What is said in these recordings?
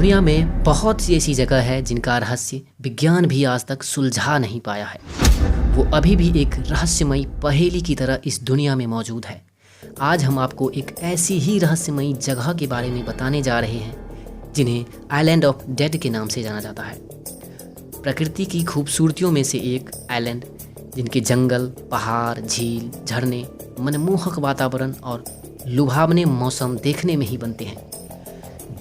दुनिया में बहुत सी ऐसी जगह है जिनका रहस्य विज्ञान भी आज तक सुलझा नहीं पाया है। वो अभी भी एक रहस्यमयी पहेली की तरह इस दुनिया में मौजूद है। आज हम आपको एक ऐसी ही रहस्यमयी जगह के बारे में बताने जा रहे हैं जिन्हें आइलैंड ऑफ डेड के नाम से जाना जाता है। प्रकृति की खूबसूरतियों में से एक आइलैंड जिनके जंगल, पहाड़, झील, झरने, मनमोहक वातावरण और लुभावने मौसम देखने में ही बनते हैं।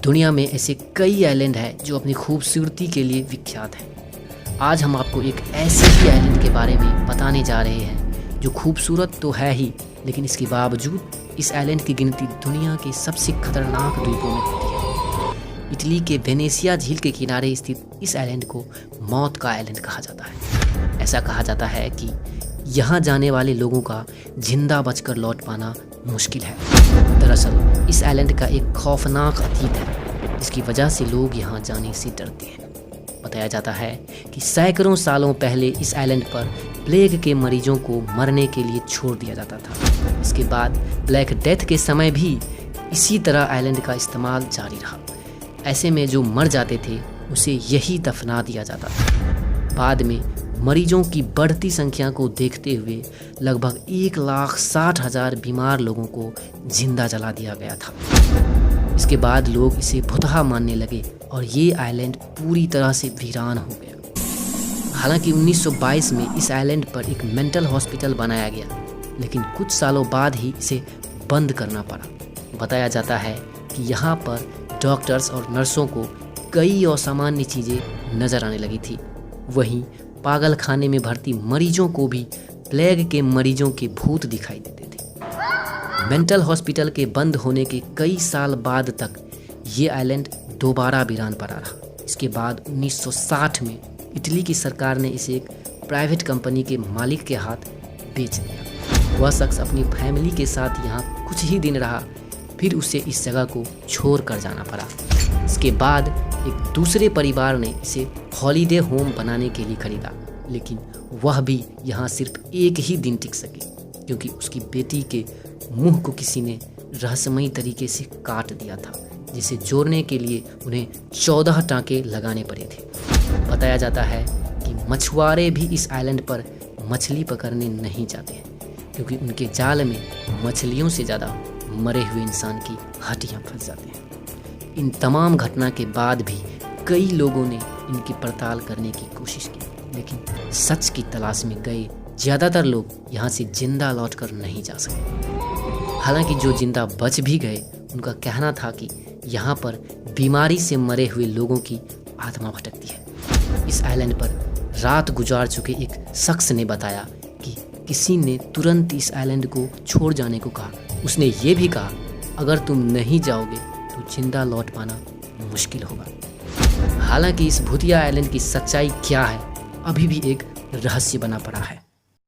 दुनिया में ऐसे कई आइलैंड हैं जो अपनी खूबसूरती के लिए विख्यात हैं। आज हम आपको एक ऐसे ही आइलैंड के बारे में बताने जा रहे हैं जो खूबसूरत तो है ही, लेकिन इसके बावजूद इस आइलैंड की गिनती दुनिया के सबसे खतरनाक द्वीपों में होती है। इटली के वेनेसिया झील के किनारे स्थित इस आइलैंड को मौत का आइलैंड कहा जाता है। ऐसा कहा जाता है कि यहाँ जाने वाले लोगों का जिंदा बचकर लौट पाना मुश्किल है। दरअसल इस आइलैंड का एक खौफनाक अतीत है जिसकी वजह से लोग यहाँ जाने से डरते हैं। बताया जाता है कि सैकड़ों सालों पहले इस आइलैंड पर प्लेग के मरीजों को मरने के लिए छोड़ दिया जाता था। इसके बाद ब्लैक डेथ के समय भी इसी तरह आइलैंड का इस्तेमाल जारी रहा। ऐसे में जो मर जाते थे उसे यही दफना दिया जाता था। बाद में मरीजों की बढ़ती संख्या को देखते हुए लगभग 1,60,000 बीमार लोगों को जिंदा जला दिया गया था। इसके बाद लोग इसे भुतहा मानने लगे और ये आइलैंड पूरी तरह से वीरान हो गया। हालांकि 1922 में इस आइलैंड पर एक मेंटल हॉस्पिटल बनाया गया, लेकिन कुछ सालों बाद ही इसे बंद करना पड़ा। बताया जाता है कि यहाँ पर डॉक्टर्स और नर्सों को कई असामान्य चीज़ें नज़र आने लगी थी। वहीं पागल खाने में भर्ती मरीजों को भी प्लेग के मरीजों के भूत दिखाई देते थे। मेंटल हॉस्पिटल के बंद होने के कई साल बाद तक ये आइलैंड दोबारा वीरान पड़ा रहा। इसके बाद 1960 में इटली की सरकार ने इसे एक प्राइवेट कंपनी के मालिक के हाथ बेच दिया। वह शख्स अपनी फैमिली के साथ यहाँ कुछ ही दिन रहा, फिर उसे इस जगह को छोड़ कर जाना पड़ा। इसके बाद एक दूसरे परिवार ने इसे हॉलीडे होम बनाने के लिए खरीदा, लेकिन वह भी यहाँ सिर्फ एक ही दिन टिक सकी क्योंकि उसकी बेटी के मुंह को किसी ने रहस्यमयी तरीके से काट दिया था, जिसे जोड़ने के लिए उन्हें 14 टाँके लगाने पड़े थे। बताया जाता है कि मछुआरे भी इस आइलैंड पर मछली पकड़ने नहीं जाते हैं क्योंकि उनके जाल में मछलियों से ज़्यादा मरे हुए इंसान की हड्डियाँ फंस जाती हैं। इन तमाम घटना के बाद भी कई लोगों ने इनकी पड़ताल करने की कोशिश की, लेकिन सच की तलाश में गए ज़्यादातर लोग यहाँ से जिंदा लौटकर नहीं जा सके। हालांकि जो जिंदा बच भी गए उनका कहना था कि यहाँ पर बीमारी से मरे हुए लोगों की आत्मा भटकती है। इस आइलैंड पर रात गुजार चुके एक शख्स ने बताया कि किसी ने तुरंत इस आइलैंड को छोड़ जाने को कहा। उसने ये भी कहा, अगर तुम नहीं जाओगे तो जिंदा लौट पाना मुश्किल होगा। हालांकि इस भूतिया आइलैंड की सच्चाई क्या है अभी भी एक रहस्य बना पड़ा है।